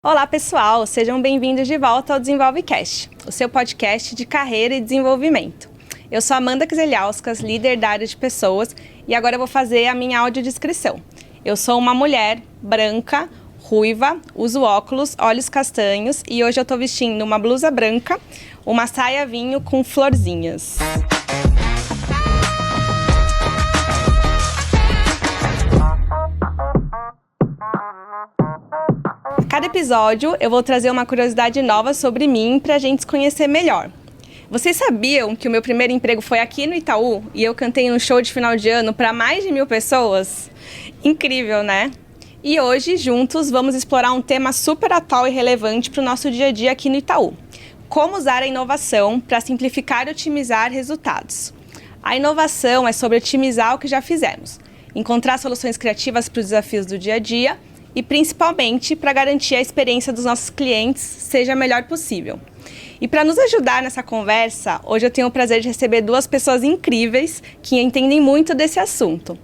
Olá pessoal, sejam bem-vindos de volta ao DesenvolveCast, o seu podcast de carreira e desenvolvimento. Eu sou Amanda Kzeliauskas, líder da área de pessoas, e agora eu vou fazer a minha audiodescrição. Eu sou uma mulher branca, ruiva, uso óculos, olhos castanhos e hoje eu estou vestindo uma blusa branca, uma saia vinho com florzinhas. Cada episódio eu vou trazer uma curiosidade nova sobre mim para a gente se conhecer melhor. Vocês sabiam que o meu primeiro emprego foi aqui no Itaú e eu cantei num show de final de ano para mais de 1.000 pessoas? Incrível, né? E hoje, juntos, vamos explorar um tema super atual e relevante para o nosso dia a dia aqui no Itaú. Como usar a inovação para simplificar e otimizar resultados. A inovação é sobre otimizar o que já fizemos, encontrar soluções criativas para os desafios do dia a dia e principalmente para garantir a experiência dos nossos clientes seja a melhor possível. E para nos ajudar nessa conversa, hoje eu tenho o prazer de receber duas pessoas incríveis que entendem muito desse assunto.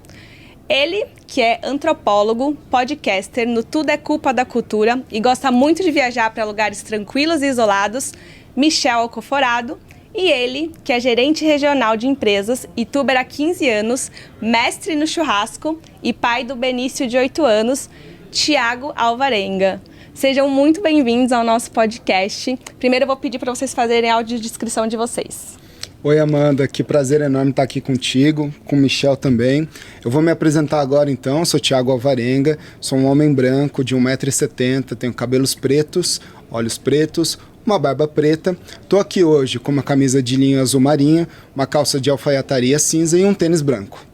Ele, que é antropólogo, podcaster no Tudo é Culpa da Cultura e gosta muito de viajar para lugares tranquilos e isolados, Michel Alcoforado, e ele, que é gerente regional de empresas, youtuber há 15 anos, mestre no churrasco e pai do Benício de 8 anos, Thiago Alvarenga. Sejam muito bem-vindos ao nosso podcast. Primeiro eu vou pedir para vocês fazerem a audiodescrição de vocês. Oi Amanda, que prazer enorme estar aqui contigo, com o Michel também. Eu vou me apresentar agora então, sou Thiago Alvarenga, sou um homem branco de 1,70 m, tenho cabelos pretos, olhos pretos, uma barba preta. Estou aqui hoje com uma camisa de linho azul marinho, uma calça de alfaiataria cinza e um tênis branco.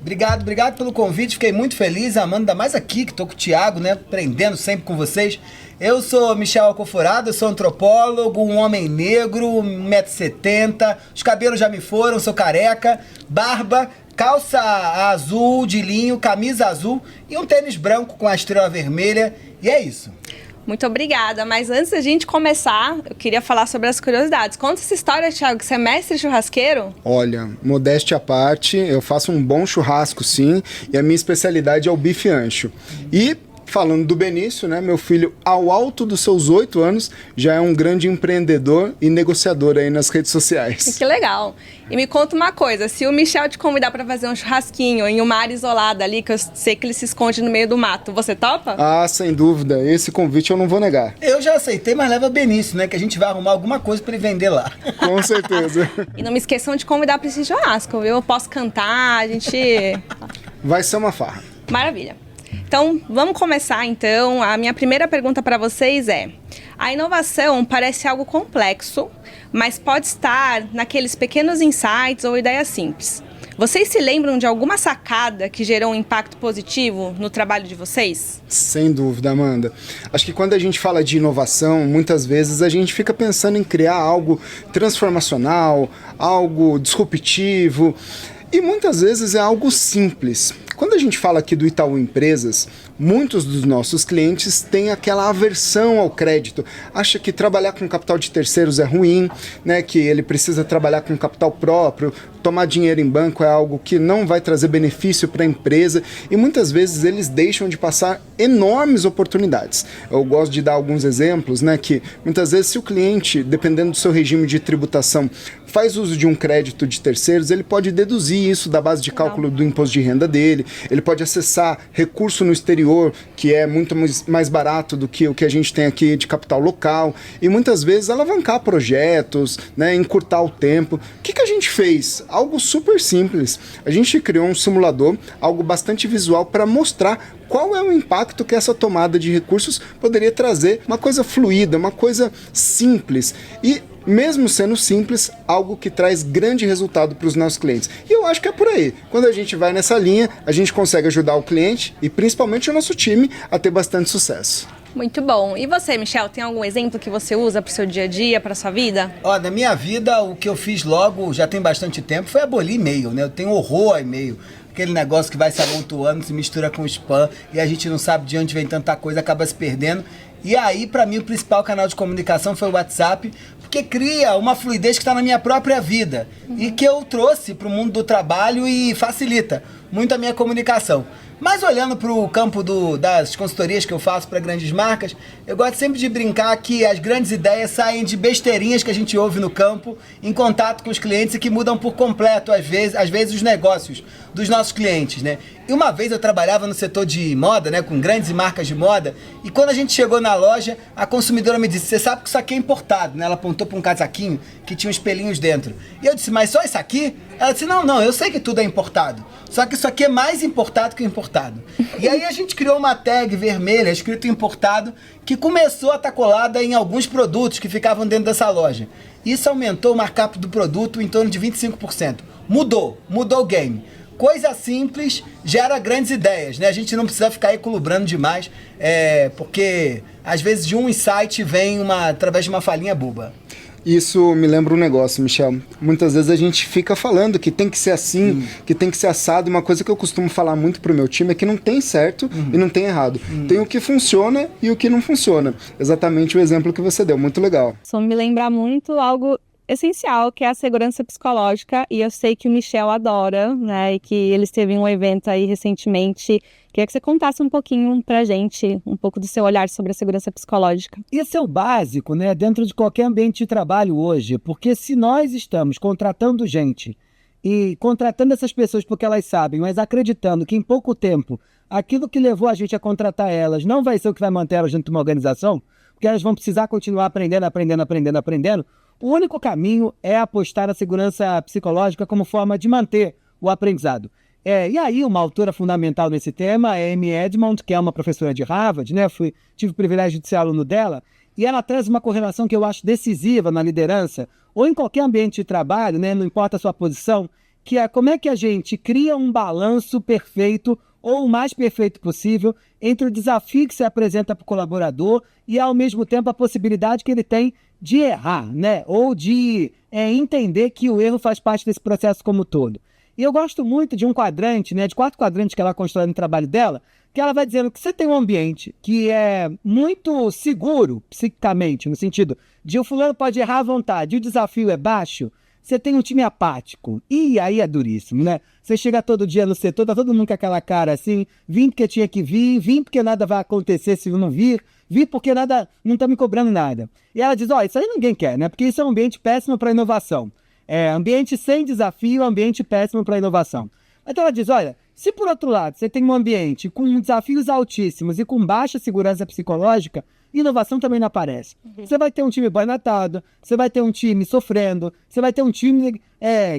Obrigado pelo convite, fiquei muito feliz, Amanda, ainda mais aqui que estou com o Thiago, né, aprendendo sempre com vocês. Eu sou Michel Alcoforado, eu sou antropólogo, um homem negro, 1,70 m, os cabelos já me foram, sou careca, barba, calça azul de linho, camisa azul e um tênis branco com a estrela vermelha, e é isso. Muito obrigada, mas antes da gente começar, eu queria falar sobre as curiosidades. Conta essa história, Thiago, que você é mestre churrasqueiro? Olha, modéstia à parte, eu faço um bom churrasco sim, e a minha especialidade é o bife ancho. E falando do Benício, né, meu filho, ao alto dos seus 8 anos, já é um grande empreendedor e negociador aí nas redes sociais. Que legal. E me conta uma coisa, se o Michel te convidar para fazer um churrasquinho em uma área isolada ali, que eu sei que ele se esconde no meio do mato, você topa? Ah, sem dúvida. Esse convite eu não vou negar. Eu já aceitei, mas leva Benício, né, que a gente vai arrumar alguma coisa para ele vender lá. Com certeza. E não me esqueçam de convidar para esse churrasco, viu? Eu posso cantar, a gente... Vai ser uma farra. Maravilha. Então, vamos começar então. A minha primeira pergunta para vocês é: a inovação parece algo complexo, mas pode estar naqueles pequenos insights ou ideias simples. Vocês se lembram de alguma sacada que gerou um impacto positivo no trabalho de vocês? Sem dúvida, Amanda. Acho que quando a gente fala de inovação, muitas vezes a gente fica pensando em criar algo transformacional, algo disruptivo, e muitas vezes é algo simples. Quando a gente fala aqui do Itaú Empresas, muitos dos nossos clientes têm aquela aversão ao crédito, acha que trabalhar com capital de terceiros é ruim, né, que ele precisa trabalhar com capital próprio, tomar dinheiro em banco é algo que não vai trazer benefício para a empresa, e muitas vezes eles deixam de passar enormes oportunidades. Eu gosto de dar alguns exemplos, né, que muitas vezes se o cliente, dependendo do seu regime de tributação, faz uso de um crédito de terceiros, ele pode deduzir isso da base de cálculo do imposto de renda dele, ele pode acessar recurso no exterior, que é muito mais barato do que o que a gente tem aqui de capital local, e muitas vezes alavancar projetos, né, encurtar o tempo. O que a gente fez? Algo super simples. A gente criou um simulador, algo bastante visual para mostrar qual é o impacto que essa tomada de recursos poderia trazer, uma coisa fluida, uma coisa simples. E mesmo sendo simples, algo que traz grande resultado para os nossos clientes. E eu acho que é por aí. Quando a gente vai nessa linha, a gente consegue ajudar o cliente e principalmente o nosso time a ter bastante sucesso. Muito bom. E você, Michel, tem algum exemplo que você usa para o seu dia a dia, para a sua vida? Ó, na minha vida, o que eu fiz logo, já tem bastante tempo, foi abolir e-mail, né? Eu tenho horror a e-mail. Aquele negócio que vai se amontoando, se mistura com spam e a gente não sabe de onde vem tanta coisa, acaba se perdendo. E aí, para mim, o principal canal de comunicação foi o WhatsApp, porque cria uma fluidez que está na minha própria vida e que eu trouxe para o mundo do trabalho e facilita. muito a minha comunicação. Mas olhando para o campo das consultorias que eu faço para grandes marcas, eu gosto sempre de brincar que as grandes ideias saem de besteirinhas que a gente ouve no campo, em contato com os clientes e que mudam por completo, às vezes os negócios dos nossos clientes, né? E uma vez eu trabalhava no setor de moda, né, com grandes marcas de moda, e quando a gente chegou na loja, a consumidora me disse: você sabe que isso aqui é importado, né? Ela apontou para um casaquinho que tinha uns pelinhos dentro. E eu disse: mas só isso aqui? Ela disse: não, eu sei que tudo é importado, só que isso aqui é mais importado que o importado. E aí a gente criou uma tag vermelha, escrito importado, que começou a estar colada em alguns produtos que ficavam dentro dessa loja. Isso aumentou o markup do produto em torno de 25%. Mudou o game. Coisa simples gera grandes ideias, né? A gente não precisa ficar equilibrando demais, porque às vezes de um insight vem através de uma falinha boba. Isso me lembra um negócio, Michel. Muitas vezes a gente fica falando que tem que ser assim, que tem que ser assado. Uma coisa que eu costumo falar muito pro meu time é que não tem certo e não tem errado. Tem o que funciona e o que não funciona. Exatamente o exemplo que você deu, muito legal. Só me lembra muito algo essencial, que é a segurança psicológica, e eu sei que o Michel adora, né, e que ele esteve em um evento aí recentemente. Queria que você contasse um pouquinho pra gente, um pouco do seu olhar sobre a segurança psicológica. Esse é o básico, né, dentro de qualquer ambiente de trabalho hoje, porque se nós estamos contratando gente e contratando essas pessoas porque elas sabem, mas acreditando que em pouco tempo aquilo que levou a gente a contratar elas não vai ser o que vai manter elas dentro de uma organização, porque elas vão precisar continuar aprendendo, o único caminho é apostar na segurança psicológica como forma de manter o aprendizado. E aí, uma autora fundamental nesse tema é Amy Edmond, que é uma professora de Harvard, né? Tive o privilégio de ser aluno dela, e ela traz uma correlação que eu acho decisiva na liderança, ou em qualquer ambiente de trabalho, né? Não importa a sua posição, que é como é que a gente cria um balanço perfeito, ou o mais perfeito possível, entre o desafio que se apresenta para o colaborador e, ao mesmo tempo, a possibilidade que ele tem de errar, né? Ou de entender que o erro faz parte desse processo como um todo. E eu gosto muito de um quadrante, né? De 4 quadrantes que ela constrói no trabalho dela, que ela vai dizendo que você tem um ambiente que é muito seguro psiquicamente, no sentido de o fulano pode errar à vontade e o desafio é baixo, você tem um time apático. E aí é duríssimo, né? Você chega todo dia no setor, tá todo mundo com aquela cara assim, vim porque tinha que vir, vim porque nada vai acontecer se eu não vir, vi porque nada, não tá me cobrando nada. E ela diz: isso aí ninguém quer, né? Porque isso é um ambiente péssimo para inovação. Ambiente sem desafio, ambiente péssimo para inovação. Então ela diz: olha, se por outro lado você tem um ambiente com desafios altíssimos e com baixa segurança psicológica, inovação também não aparece. Você vai ter um time boinatado, você vai ter um time sofrendo, você vai ter um time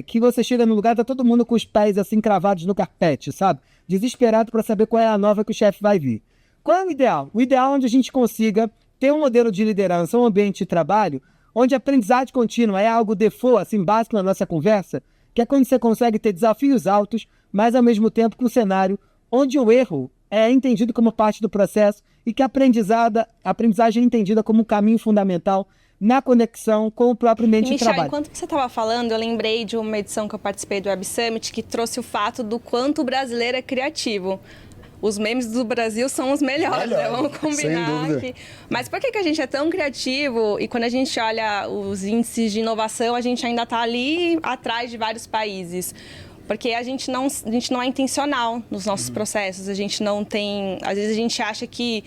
que você chega no lugar, tá todo mundo com os pés assim cravados no carpete, sabe? Desesperado para saber qual é a nova que o chefe vai vir. Qual é o ideal? O ideal é onde a gente consiga ter um modelo de liderança, um ambiente de trabalho, onde a aprendizagem contínua é algo default, assim, básico na nossa conversa, que é quando você consegue ter desafios altos, mas ao mesmo tempo com um cenário onde o erro é entendido como parte do processo e que a aprendizagem é entendida como um caminho fundamental na conexão com o próprio ambiente de trabalho. Enquanto você estava falando, eu lembrei de uma edição que eu participei do Web Summit que trouxe o fato do quanto o brasileiro é criativo. Os memes do Brasil são os melhores, né? Vamos combinar aqui. Mas por que a gente é tão criativo e quando a gente olha os índices de inovação, a gente ainda está ali atrás de vários países? Porque a gente não é intencional nos nossos processos, a gente não tem... Às vezes a gente acha que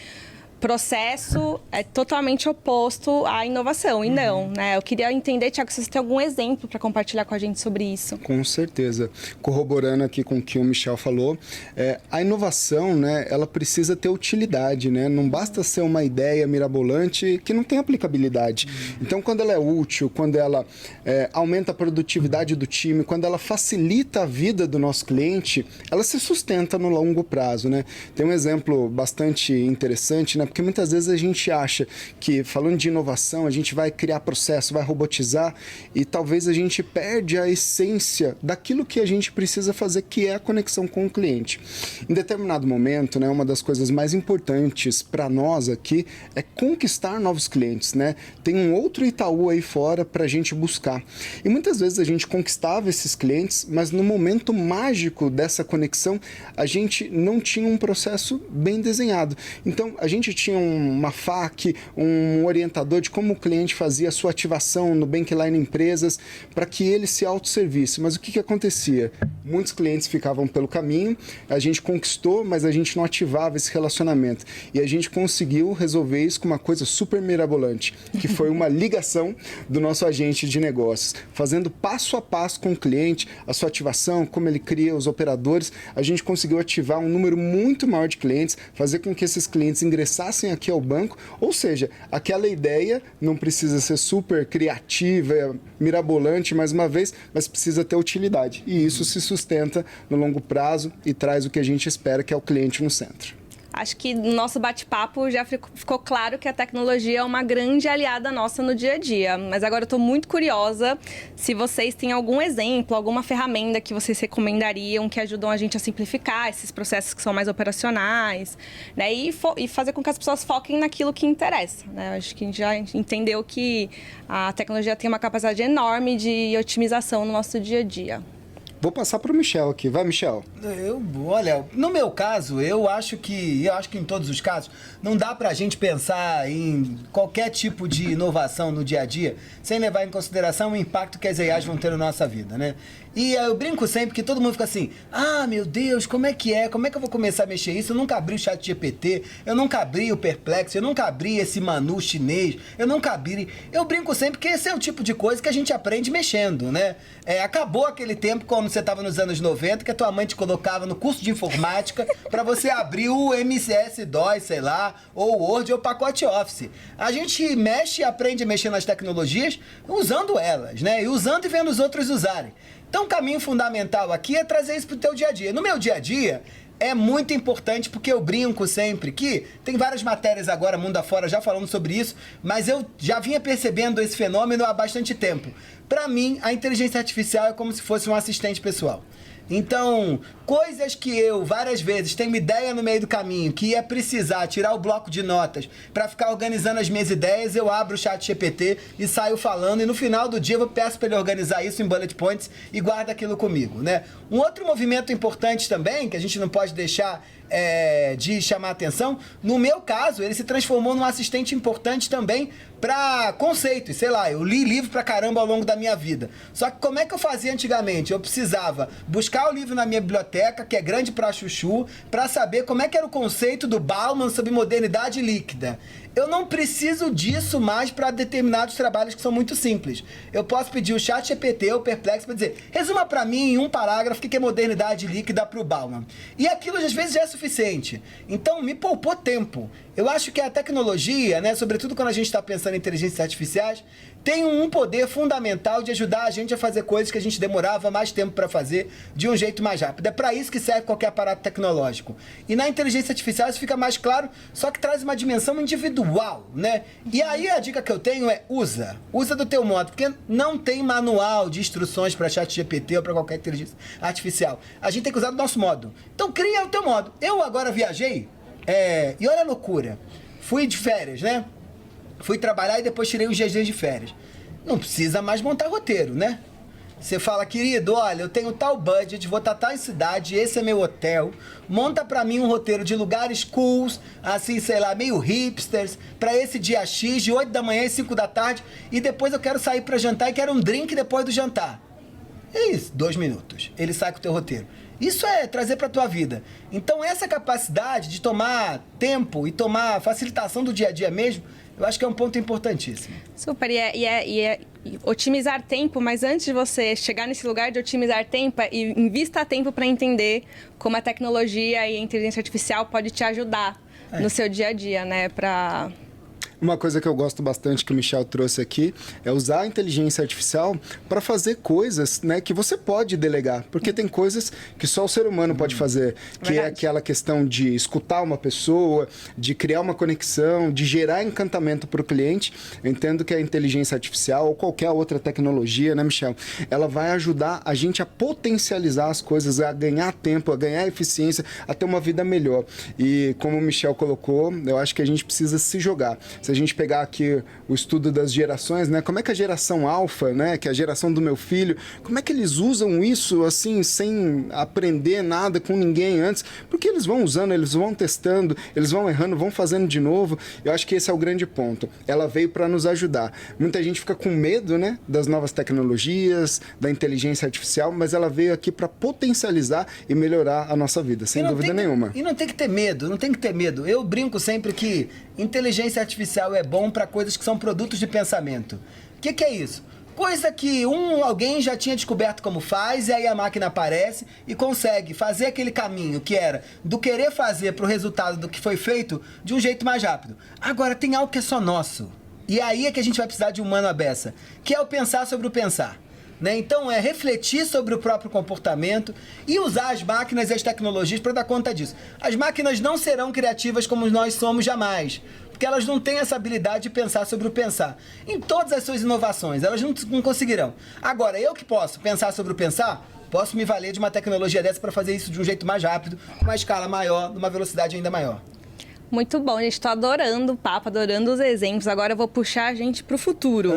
processo é totalmente oposto à inovação, e não, né? Eu queria entender, Thiago, se você tem algum exemplo para compartilhar com a gente sobre isso. Com certeza. Corroborando aqui com o que o Michel falou, a inovação, né, ela precisa ter utilidade, né? Não basta ser uma ideia mirabolante que não tem aplicabilidade. Então, quando ela é útil, quando ela aumenta a produtividade do time, quando ela facilita a vida do nosso cliente, ela se sustenta no longo prazo, né? Tem um exemplo bastante interessante, né? Porque muitas vezes a gente acha que, falando de inovação, a gente vai criar processo, vai robotizar e talvez a gente perde a essência daquilo que a gente precisa fazer, que é a conexão com o cliente. Em determinado momento, né, uma das coisas mais importantes para nós aqui é conquistar novos clientes, né? Tem um outro Itaú aí fora para a gente buscar. E muitas vezes a gente conquistava esses clientes, mas no momento mágico dessa conexão, a gente não tinha um processo bem desenhado. Então, a gente tinha uma FAQ, um orientador de como o cliente fazia a sua ativação no Bankline Empresas para que ele se autosservisse. Mas o que acontecia? Muitos clientes ficavam pelo caminho, a gente conquistou, mas a gente não ativava esse relacionamento. E a gente conseguiu resolver isso com uma coisa super mirabolante, que foi uma ligação do nosso agente de negócios, fazendo passo a passo com o cliente, a sua ativação, como ele cria os operadores. A gente conseguiu ativar um número muito maior de clientes, fazer com que esses clientes ingressassem aqui ao banco, ou seja, aquela ideia não precisa ser super criativa, mirabolante mais uma vez, mas precisa ter utilidade. E isso se sustenta no longo prazo e traz o que a gente espera, que é o cliente no centro. Acho que no nosso bate-papo já ficou claro que a tecnologia é uma grande aliada nossa no dia a dia. Mas agora eu estou muito curiosa se vocês têm algum exemplo, alguma ferramenta que vocês recomendariam que ajudam a gente a simplificar esses processos que são mais operacionais, né? E fazer com que as pessoas foquem naquilo que interessa, né? Acho que a gente já entendeu que a tecnologia tem uma capacidade enorme de otimização no nosso dia a dia. Vou passar para o Michel aqui. Vai, Michel. Olha, no meu caso, eu acho que em todos os casos, não dá pra gente pensar em qualquer tipo de inovação no dia a dia sem levar em consideração o impacto que as AIs vão ter na nossa vida, né? E eu brinco sempre que todo mundo fica assim, meu Deus, como é que é? Como é que eu vou começar a mexer isso? Eu nunca abri o ChatGPT, eu nunca abri o Perplexo, eu nunca abri esse Manu chinês, eu nunca abri... Eu brinco sempre que esse é o tipo de coisa que a gente aprende mexendo, né? Acabou aquele tempo quando você estava nos anos 90, que a tua mãe te colocava no curso de informática para você abrir o MS-DOS, sei lá, ou o Word ou o pacote Office. A gente mexe e aprende a mexer nas tecnologias usando elas, né? E usando e vendo os outros usarem. Então, o caminho fundamental aqui é trazer isso pro teu dia a dia. No meu dia a dia, é muito importante, porque eu brinco sempre que tem várias matérias agora, mundo afora, já falando sobre isso, mas eu já vinha percebendo esse fenômeno há bastante tempo. Para mim, a inteligência artificial é como se fosse um assistente pessoal. Então, coisas que eu várias vezes tenho uma ideia no meio do caminho, que ia precisar tirar o bloco de notas para ficar organizando as minhas ideias, eu abro o ChatGPT e saio falando, e no final do dia eu peço para ele organizar isso em bullet points e guarda aquilo comigo, né? Um outro movimento importante também, que a gente não pode deixar de chamar atenção, no meu caso, ele se transformou num assistente importante também para conceitos, sei lá, eu li livro pra caramba ao longo da minha vida. Só que como é que eu fazia antigamente? Eu precisava buscar o livro na minha biblioteca, que é grande pra chuchu, pra saber como é que era o conceito do Bauman sobre modernidade líquida. Eu não preciso disso mais para determinados trabalhos que são muito simples. Eu posso pedir o ChatGPT ou o Perplexo para dizer, resuma para mim em um parágrafo o que é modernidade líquida para o Bauman. E aquilo às vezes já é suficiente. Então me poupou tempo. Eu acho que a tecnologia, né, sobretudo quando a gente está pensando em inteligências artificiais, tem um poder fundamental de ajudar a gente a fazer coisas que a gente demorava mais tempo para fazer de um jeito mais rápido. É para isso que serve qualquer aparato tecnológico. E na inteligência artificial isso fica mais claro, só que traz uma dimensão individual, né? E aí a dica que eu tenho é usa do teu modo, porque não tem manual de instruções para ChatGPT ou para qualquer inteligência artificial. A gente tem que usar do nosso modo. Então cria o teu modo. Eu agora viajei, e olha a loucura, fui de férias, né? Fui trabalhar e depois tirei uns dias de férias. Não precisa mais montar roteiro, né? Você fala, querido, olha, eu tenho tal budget, vou estar tal cidade, esse é meu hotel. Monta pra mim um roteiro de lugares cools, assim, sei lá, meio hipsters, pra esse dia X, de 8 da manhã e 5 da tarde, e depois eu quero sair pra jantar e quero um drink depois do jantar. É isso, 2 minutos. Ele sai com o teu roteiro. Isso é trazer pra tua vida. Então essa capacidade de tomar tempo e tomar facilitação do dia a dia mesmo, eu acho que é um ponto importantíssimo. Super, e otimizar tempo, mas antes de você chegar nesse lugar de otimizar tempo, invista tempo para entender como a tecnologia e a inteligência artificial pode te ajudar no seu dia a dia, né? Uma coisa que eu gosto bastante que o Michel trouxe aqui é usar a inteligência artificial para fazer coisas, né, que você pode delegar, porque tem coisas que só o ser humano pode fazer, que é aquela questão de escutar uma pessoa, de criar uma conexão, de gerar encantamento para o cliente. Eu entendo que a inteligência artificial ou qualquer outra tecnologia, né, Michel, ela vai ajudar a gente a potencializar as coisas, a ganhar tempo, a ganhar eficiência, a ter uma vida melhor. E como o Michel colocou, eu acho que a gente precisa se jogar. Se a gente pegar aqui o estudo das gerações, né? Como é que a geração alfa, né? Que é a geração do meu filho, como é que eles usam isso assim, sem aprender nada com ninguém antes? Porque eles vão usando, eles vão testando, eles vão errando, vão fazendo de novo. Eu acho que esse é o grande ponto. Ela veio para nos ajudar. Muita gente fica com medo, né? Das novas tecnologias, da inteligência artificial, mas ela veio aqui para potencializar e melhorar a nossa vida, sem dúvida nenhuma. E não tem que ter medo, não tem que ter medo. Eu brinco sempre que inteligência artificial é bom para coisas que são produtos de pensamento. O que é isso? Coisa que alguém já tinha descoberto como faz, e aí a máquina aparece e consegue fazer aquele caminho que era do querer fazer para o resultado do que foi feito de um jeito mais rápido. Agora, tem algo que é só nosso. E aí é que a gente vai precisar de humano à beça, que é o pensar sobre o pensar. Né? Então é refletir sobre o próprio comportamento e usar as máquinas e as tecnologias para dar conta disso. As máquinas não serão criativas como nós somos jamais, porque elas não têm essa habilidade de pensar sobre o pensar. Em todas as suas inovações, elas não conseguirão. Agora, eu que posso pensar sobre o pensar, posso me valer de uma tecnologia dessa para fazer isso de um jeito mais rápido, com uma escala maior, numa velocidade ainda maior. Muito bom, gente. Estou adorando o papo, adorando os exemplos. Agora eu vou puxar a gente para o futuro.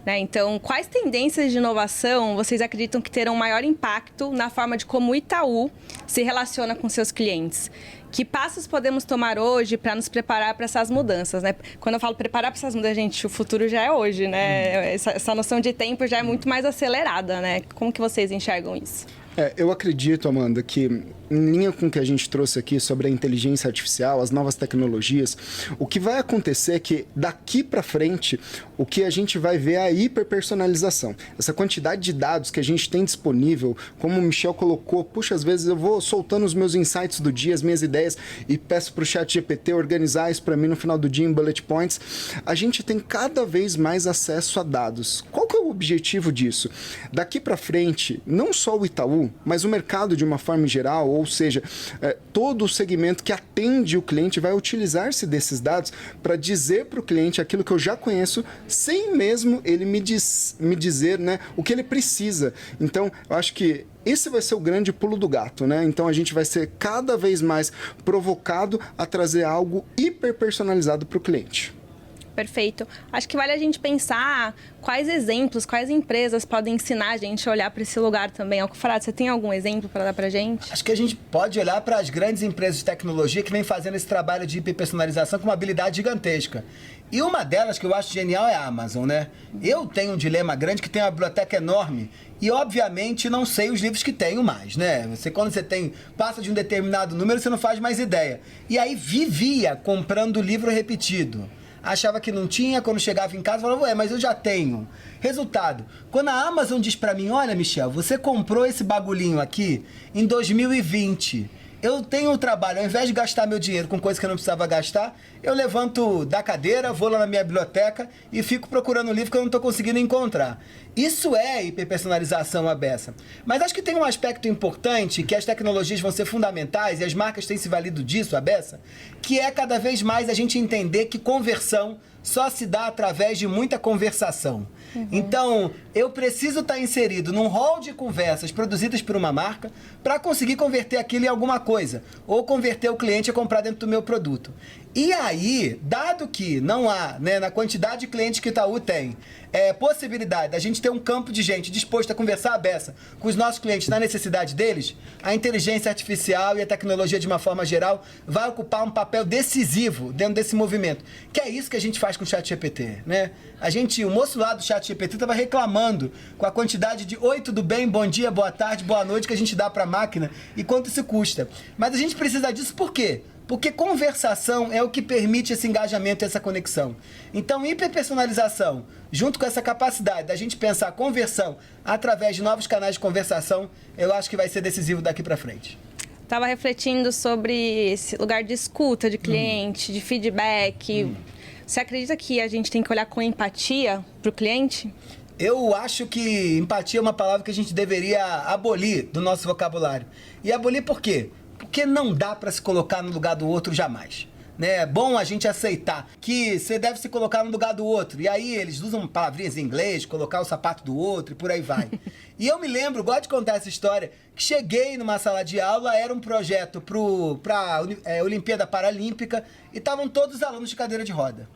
Né? Então, quais tendências de inovação vocês acreditam que terão maior impacto na forma de como o Itaú se relaciona com seus clientes? Que passos podemos tomar hoje para nos preparar para essas mudanças? Né? Quando eu falo preparar para essas mudanças, gente, o futuro já é hoje, né? Essa noção de tempo já é muito mais acelerada, né? Como que vocês enxergam isso? Eu acredito, Amanda, que em linha com o que a gente trouxe aqui sobre a inteligência artificial, as novas tecnologias, o que vai acontecer é que daqui para frente, o que a gente vai ver é a hiperpersonalização. Essa quantidade de dados que a gente tem disponível, como o Michel colocou, puxa, às vezes eu vou soltando os meus insights do dia, as minhas ideias, e peço para o ChatGPT organizar isso para mim no final do dia em bullet points. A gente tem cada vez mais acesso a dados. Qual que é o objetivo disso? Daqui para frente, não só o Itaú, mas o mercado de uma forma geral, ou seja, todo o segmento que atende o cliente vai utilizar-se desses dados para dizer para o cliente aquilo que eu já conheço, sem mesmo ele me dizer, né, o que ele precisa. Então, eu acho que esse vai ser o grande pulo do gato, né? Então a gente vai ser cada vez mais provocado a trazer algo hiper personalizado para o cliente. Perfeito. Acho que vale a gente pensar quais exemplos, quais empresas podem ensinar a gente a olhar para esse lugar também. Alcoforado, você tem algum exemplo para dar para a gente? Acho que a gente pode olhar para as grandes empresas de tecnologia que vêm fazendo esse trabalho de hiperpersonalização com uma habilidade gigantesca. E uma delas que eu acho genial é a Amazon, né? Eu tenho um dilema grande que tem uma biblioteca enorme e, obviamente, não sei os livros que tenho mais, né? Quando você passa de um determinado número, você não faz mais ideia. E aí vivia comprando livro repetido. Achava que não tinha, quando chegava em casa, falava, ué, mas eu já tenho. Resultado, quando a Amazon diz pra mim, olha, Michel, você comprou esse bagulhinho aqui em 2020. Eu tenho o trabalho, ao invés de gastar meu dinheiro com coisa que eu não precisava gastar, eu levanto da cadeira, vou lá na minha biblioteca e fico procurando um livro que eu não estou conseguindo encontrar. Isso é hiperpersonalização à beça. Mas acho que tem um aspecto importante, que as tecnologias vão ser fundamentais, e as marcas têm se valido disso à beça, que é cada vez mais a gente entender que conversão só se dá através de muita conversação. Então, eu preciso estar inserido num hall de conversas produzidas por uma marca para conseguir converter aquilo em alguma coisa, ou converter o cliente a comprar dentro do meu produto. E aí, dado que não há, né, na quantidade de clientes que o Itaú tem, possibilidade da gente ter um campo de gente disposto a conversar à beça com os nossos clientes na necessidade deles, a inteligência artificial e a tecnologia de uma forma geral vai ocupar um papel decisivo dentro desse movimento, que é isso que a gente faz com o ChatGPT, né? O moço lá do ChatGPT estava reclamando com a quantidade de oi, tudo bem, bom dia, boa tarde, boa noite que a gente dá para a máquina e quanto isso custa. Mas a gente precisa disso por quê? Porque conversação é o que permite esse engajamento e essa conexão. Então, hiperpersonalização, junto com essa capacidade da gente pensar conversão através de novos canais de conversação, eu acho que vai ser decisivo daqui para frente. Estava refletindo sobre esse lugar de escuta de cliente, de feedback. Você acredita que a gente tem que olhar com empatia para o cliente? Eu acho que empatia é uma palavra que a gente deveria abolir do nosso vocabulário. E abolir por quê? Porque não dá para se colocar no lugar do outro jamais. Né? É bom a gente aceitar que você deve se colocar no lugar do outro. E aí eles usam palavrinhas em inglês, colocar o sapato do outro e por aí vai. E eu me lembro, gosto de contar essa história, que cheguei numa sala de aula, era um projeto para a Olimpíada Paralímpica e estavam todos os alunos de cadeira de roda.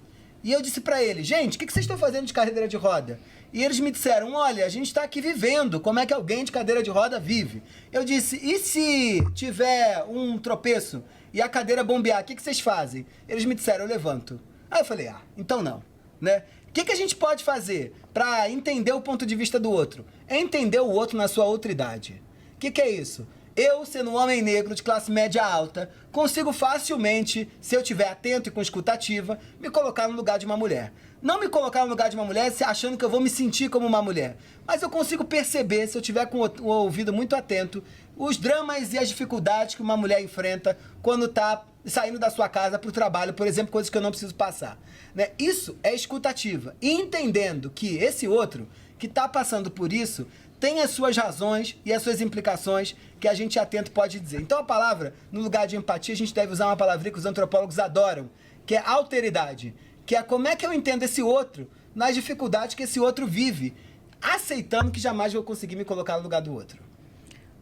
E eu disse pra eles, gente, o que vocês estão fazendo de cadeira de roda? E eles me disseram, olha, a gente está aqui vivendo, como é que alguém de cadeira de roda vive? Eu disse, e se tiver um tropeço e a cadeira bombear, o que vocês fazem? Eles me disseram, eu levanto. Aí eu falei, então não, né? O que a gente pode fazer para entender o ponto de vista do outro? É entender o outro na sua outra idade. O que é isso? Eu, sendo um homem negro de classe média alta, consigo facilmente, se eu estiver atento e com escutativa, me colocar no lugar de uma mulher. Não me colocar no lugar de uma mulher achando que eu vou me sentir como uma mulher. Mas eu consigo perceber, se eu tiver com o ouvido muito atento, os dramas e as dificuldades que uma mulher enfrenta quando está saindo da sua casa para o trabalho, por exemplo, coisas que eu não preciso passar. Né? Isso é escutativa. E entendendo que esse outro, que está passando por isso, tem as suas razões e as suas implicações que a gente atento pode dizer. Então a palavra, no lugar de empatia, a gente deve usar uma palavrinha que os antropólogos adoram, que é alteridade, que é como é que eu entendo esse outro nas dificuldades que esse outro vive, aceitando que jamais vou conseguir me colocar no lugar do outro.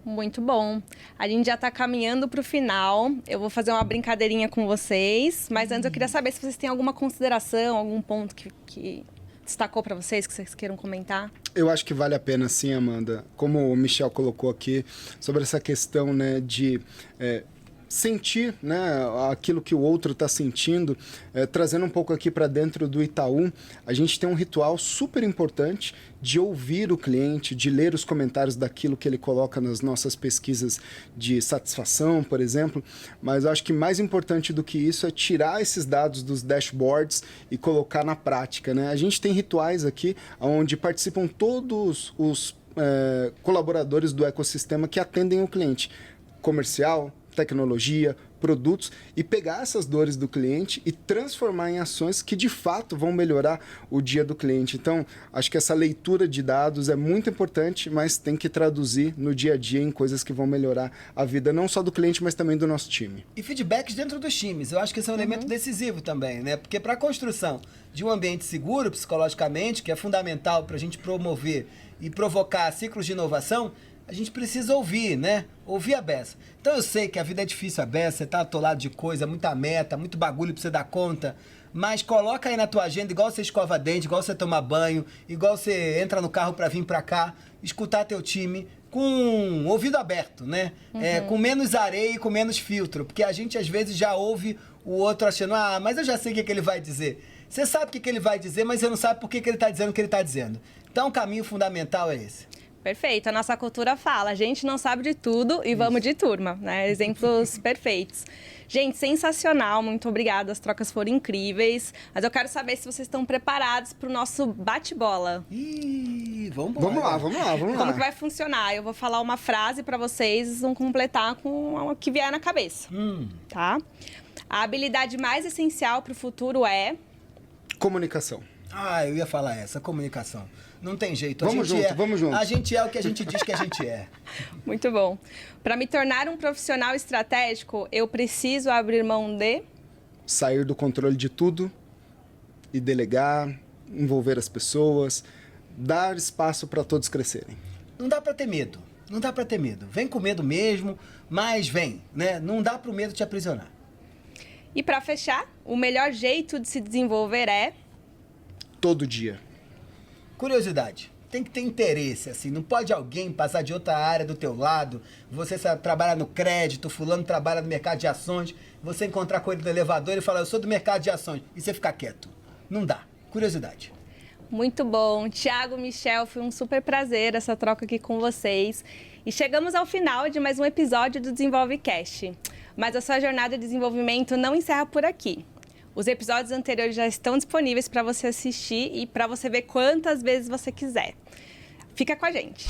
Muito bom. A gente já está caminhando para o final. Eu vou fazer uma brincadeirinha com vocês, mas antes eu queria saber se vocês têm alguma consideração, algum ponto que destacou para vocês, que vocês queiram comentar. Eu acho que vale a pena sim, Amanda, como o Michel colocou aqui, sobre essa questão, né, de sentir, né, aquilo que o outro está sentindo, trazendo um pouco aqui para dentro do Itaú, a gente tem um ritual super importante de ouvir o cliente, de ler os comentários daquilo que ele coloca nas nossas pesquisas de satisfação, por exemplo, mas eu acho que mais importante do que isso é tirar esses dados dos dashboards e colocar na prática, né? A gente tem rituais aqui onde participam todos os colaboradores do ecossistema que atendem o cliente comercial, tecnologia, produtos, e pegar essas dores do cliente e transformar em ações que de fato vão melhorar o dia do cliente. Então, acho que essa leitura de dados é muito importante, mas tem que traduzir no dia a dia em coisas que vão melhorar a vida não só do cliente, mas também do nosso time. E feedbacks dentro dos times, eu acho que esse é um elemento decisivo também, né? Porque para a construção de um ambiente seguro psicologicamente, que é fundamental para a gente promover e provocar ciclos de inovação, a gente precisa ouvir, né? Ouvir a beça. Então eu sei que a vida é difícil a beça, você tá atolado de coisa, muita meta, muito bagulho pra você dar conta, mas coloca aí na tua agenda, igual você escova dente, igual você tomar banho, igual você entra no carro pra vir pra cá, escutar teu time com ouvido aberto, né? Com menos areia e com menos filtro, porque a gente às vezes já ouve o outro achando, mas eu já sei o que ele vai dizer. Você sabe o que ele vai dizer, mas você não sabe por que ele tá dizendo o que ele tá dizendo. Então o caminho fundamental é esse. Perfeito, a nossa cultura fala, a gente não sabe de tudo e vamos de turma, né? Exemplos perfeitos. Gente, sensacional, muito obrigada, as trocas foram incríveis, mas eu quero saber se vocês estão preparados para o nosso bate-bola. Vamos lá. Como que vai funcionar? Eu vou falar uma frase para vocês, vão completar com o que vier na cabeça, tá? A habilidade mais essencial para o futuro é... Comunicação. Eu ia falar essa, comunicação. Não tem jeito. Vamos junto. A gente é o que a gente diz que a gente é. Muito bom. Para me tornar um profissional estratégico, eu preciso abrir mão de... Sair do controle de tudo e delegar, envolver as pessoas, dar espaço para todos crescerem. Não dá para ter medo. Não dá para ter medo. Vem com medo mesmo, mas vem, né? Não dá para o medo te aprisionar. E para fechar, o melhor jeito de se desenvolver é... Todo dia. Curiosidade. Tem que ter interesse, assim. Não pode alguém passar de outra área do teu lado, você trabalhar no crédito, fulano trabalha no mercado de ações, você encontrar com ele no elevador e falar, eu sou do mercado de ações, e você ficar quieto. Não dá. Curiosidade. Muito bom. Thiago, Michel, foi um super prazer essa troca aqui com vocês. E chegamos ao final de mais um episódio do DesenvolveCast. Mas a sua jornada de desenvolvimento não encerra por aqui. Os episódios anteriores já estão disponíveis para você assistir e para você ver quantas vezes você quiser. Fica com a gente!